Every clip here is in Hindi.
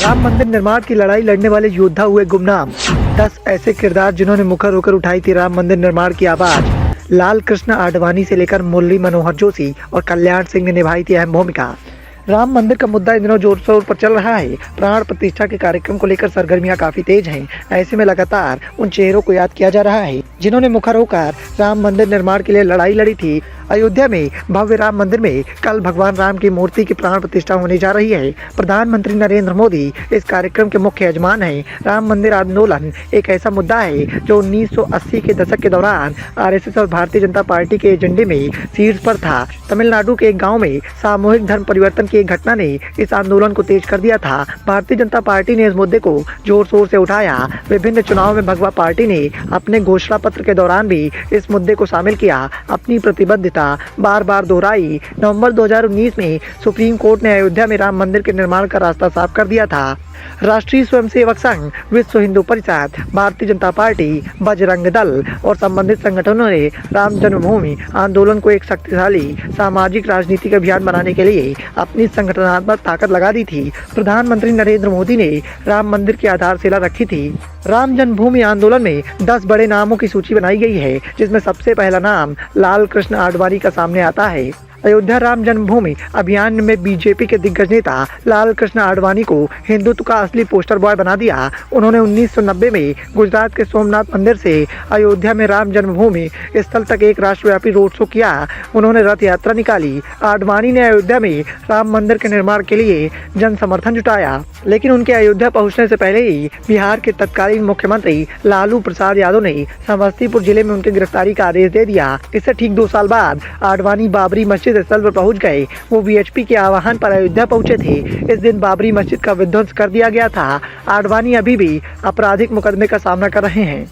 राम मंदिर निर्माण की लड़ाई लड़ने वाले योद्धा हुए गुमनाम। 10 ऐसे किरदार जिन्होंने मुखर होकर उठाई थी राम मंदिर निर्माण की आवाज। लाल कृष्ण आडवाणी से लेकर मुरली मनोहर जोशी और कल्याण सिंह ने निभाई थी अहम भूमिका। राम मंदिर का मुद्दा इन दिनों जोर शोर पर चल रहा है। प्राण प्रतिष्ठा के कार्यक्रम को लेकर सरगर्मियां काफी तेज हैं। ऐसे में लगातार उन चेहरों को याद किया जा रहा है जिन्होंने मुखर होकर राम मंदिर निर्माण के लिए लड़ाई लड़ी थी। अयोध्या में भव्य राम मंदिर में कल भगवान राम की मूर्ति की प्राण प्रतिष्ठा होने जा रही है। प्रधानमंत्री नरेंद्र मोदी इस कार्यक्रम के मुख्य यजमान हैं। राम मंदिर आंदोलन एक ऐसा मुद्दा है जो 1980 के दशक के दौरान आरएसएस और भारतीय जनता पार्टी के एजेंडे में शीर्ष पर था। तमिलनाडु के एक गाँव में सामूहिक धर्म परिवर्तन की एक घटना ने इस आंदोलन को तेज कर दिया था। भारतीय जनता पार्टी ने इस मुद्दे को जोर शोर से उठाया। विभिन्न चुनाव में भगवा पार्टी ने अपने घोषणा पत्र के दौरान भी इस मुद्दे को शामिल किया, अपनी प्रतिबद्धता बार बार दोहराई। नवंबर 2019 में सुप्रीम कोर्ट ने अयोध्या में राम मंदिर के निर्माण का रास्ता साफ कर दिया था। राष्ट्रीय स्वयंसेवक संघ, विश्व हिंदू परिषद, भारतीय जनता पार्टी, बजरंग दल और संबंधित संगठनों ने राम जन्मभूमि आंदोलन को एक शक्तिशाली सामाजिक राजनीतिक अभियान बनाने के लिए अपनी संगठनात्मक ताकत लगा दी थी। प्रधानमंत्री नरेंद्र मोदी ने राम मंदिर की आधारशिला रखी थी। राम जन्मभूमि आंदोलन में 10 बड़े नामों की सूची बनाई गई है, जिसमें सबसे पहला नाम लाल कृष्ण आडवाणी का सामने आता है। अयोध्या राम जन्मभूमि अभियान में बीजेपी के दिग्गज नेता लाल कृष्ण आडवाणी को हिंदुत्व का असली पोस्टर बॉय बना दिया। उन्होंने 1990 में गुजरात के सोमनाथ मंदिर से अयोध्या में राम जन्मभूमि स्थल तक एक राष्ट्रव्यापी रोड शो किया। उन्होंने रथ यात्रा निकाली। आडवाणी ने अयोध्या में राम मंदिर के निर्माण के लिए जन समर्थन जुटाया, लेकिन उनके अयोध्या पहुंचने से पहले ही बिहार के तत्कालीन मुख्यमंत्री लालू प्रसाद यादव ने समस्तीपुर जिले में उनकी गिरफ्तारी का आदेश दे दिया। इससे ठीक 2 साल बाद आडवाणी बाबरी मस्जिद स्थल पर पहुंच गए। वो वीएचपी के आह्वान पर अयोध्या पहुंचे थे। इस दिन बाबरी मस्जिद का विध्वंस कर दिया गया था। आडवाणी अभी भी आपराधिक मुकदमे का सामना कर रहे हैं।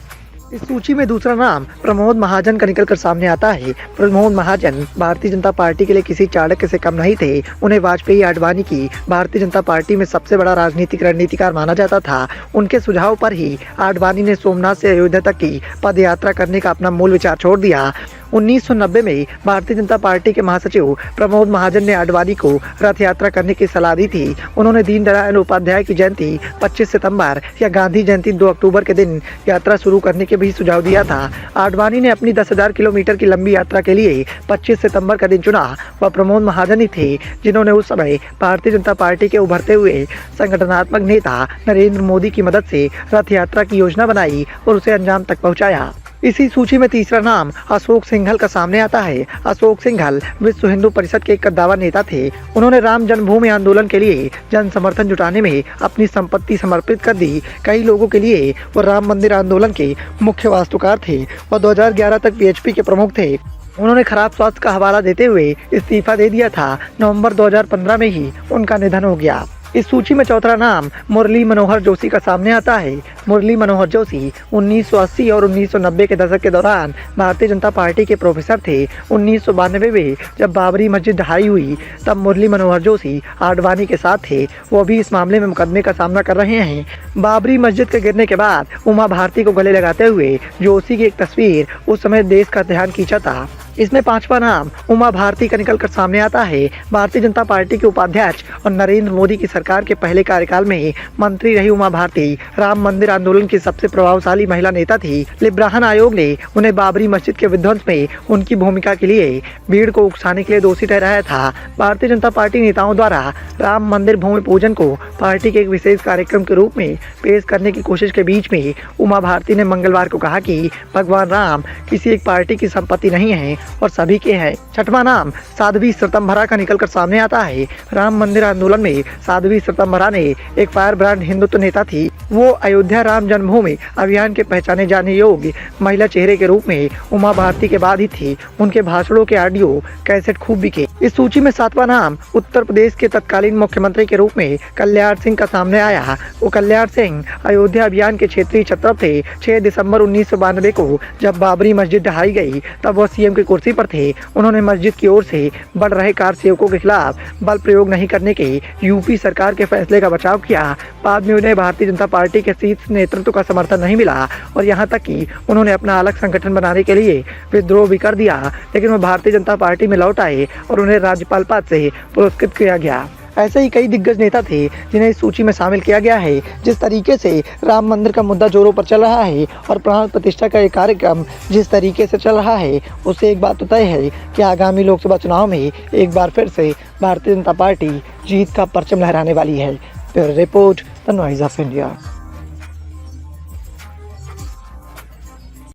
इस सूची में दूसरा नाम प्रमोद महाजन का निकलकर सामने आता है। प्रमोद महाजन भारतीय जनता पार्टी के लिए किसी चाणक्य से कम नहीं थे। उन्हें वाजपेयी आडवाणी की भारतीय जनता पार्टी में सबसे बड़ा राजनीतिक रणनीतिकार माना जाता था। उनके सुझाव पर ही आडवाणी ने सोमनाथ से अयोध्या तक की पद यात्रा करने का अपना मूल विचार छोड़ दिया। 1990 में भारतीय जनता पार्टी के महासचिव प्रमोद महाजन ने आडवाणी को रथ यात्रा करने की सलाह दी थी। उन्होंने दीनदयाल उपाध्याय की जयंती 25 सितंबर या गांधी जयंती 2 अक्टूबर के दिन यात्रा शुरू करने के भी सुझाव दिया था। आडवाणी ने अपनी 10,000 किलोमीटर की लंबी यात्रा के लिए 25 सितंबर का दिन चुना। वह प्रमोद महाजन ही थे जिन्होंने उस समय भारतीय जनता पार्टी के उभरते हुए संगठनात्मक नेता नरेंद्र मोदी की मदद से रथ यात्रा की योजना बनाई और उसे अंजाम तक पहुंचाया। इसी सूची में तीसरा नाम अशोक सिंघल का सामने आता है। अशोक सिंघल विश्व हिंदू परिषद के एक कद्दावर नेता थे। उन्होंने राम जन्मभूमि आंदोलन के लिए जन समर्थन जुटाने में अपनी संपत्ति समर्पित कर दी। कई लोगों के लिए वो राम मंदिर आंदोलन के मुख्य वास्तुकार थे। वह 2011 तक बीएचपी के प्रमुख थे। उन्होंने खराब स्वास्थ्य का हवाला देते हुए इस्तीफा दे दिया था। नवंबर 2015 में ही उनका निधन हो गया। इस सूची में चौथा नाम मुरली मनोहर जोशी का सामने आता है। मुरली मनोहर जोशी 1980 और 1990 के दशक के दौरान भारतीय जनता पार्टी के प्रोफेसर थे। 1992 में जब बाबरी मस्जिद ढहाई हुई तब मुरली मनोहर जोशी आडवाणी के साथ थे। वो भी इस मामले में मुकदमे का सामना कर रहे हैं। बाबरी मस्जिद के गिरने के बाद उमा भारती को गले लगाते हुए जोशी की एक तस्वीर उस समय देश का ध्यान खींचा था। इसमें 5वां नाम उमा भारती का निकलकर सामने आता है। भारतीय जनता पार्टी के उपाध्यक्ष और नरेंद्र मोदी की सरकार के पहले कार्यकाल में मंत्री रही उमा भारती राम मंदिर आंदोलन की सबसे प्रभावशाली महिला नेता थी। लिब्राहन आयोग ने उन्हें बाबरी मस्जिद के विध्वंस में उनकी भूमिका के लिए भीड़ को उकसाने के लिए दोषी ठहराया था। भारतीय जनता पार्टी नेताओं द्वारा राम मंदिर भूमि पूजन को पार्टी के एक विशेष कार्यक्रम के रूप में पेश करने की कोशिश के बीच में उमा भारती ने मंगलवार को कहा कि भगवान राम किसी एक पार्टी की संपत्ति नहीं है और सभी के हैं। 6वां नाम साध्वी श्वेतांबरा का निकलकर सामने आता है। राम मंदिर आंदोलन में साध्वी श्वेतांबरा ने एक फायर ब्रांड हिंदुत्व नेता थी। वो अयोध्या राम जन्मभूमि अभियान के पहचाने जाने योग्य महिला चेहरे के रूप में उमा भारती के बाद ही थी। उनके भाषणों के ऑडियो कैसेट खूब बिके। इस सूची में 7वां नाम उत्तर प्रदेश के तत्कालीन मुख्यमंत्री के रूप में कल्याण सिंह का सामने आया। वो कल्याण सिंह अयोध्या अभियान के क्षेत्रीय छत्रप थे। 6 दिसंबर 1992 को जब बाबरी मस्जिद ढहाई गई तब वह सीएम की कुर्सी पर थे। उन्होंने मस्जिद की ओर से बढ़ रहे कार सेवकों के खिलाफ बल प्रयोग नहीं करने के यूपी सरकार के फैसले का बचाव किया। बाद में उन्हें भारतीय जनता पार्टी के शीर्ष नेतृत्व का समर्थन नहीं मिला और यहाँ तक कि उन्होंने अपना अलग संगठन बनाने के लिए विद्रोह भी कर दिया, लेकिन वो भारतीय जनता पार्टी में लौट आए और उन्हें राज्यपाल पद से पुरस्कृत किया गया। ऐसे ही कई दिग्गज नेता थे जिन्हें इस सूची में शामिल किया गया है। जिस तरीके से राम मंदिर का मुद्दा जोरों पर चल रहा है और प्राण प्रतिष्ठा का ये कार्यक्रम जिस तरीके से चल रहा है, उससे एक बात तो तय है कि आगामी लोकसभा चुनाव में एक बार फिर से भारतीय जनता पार्टी जीत का परचम लहराने वाली है। Bureau report, the noise of India.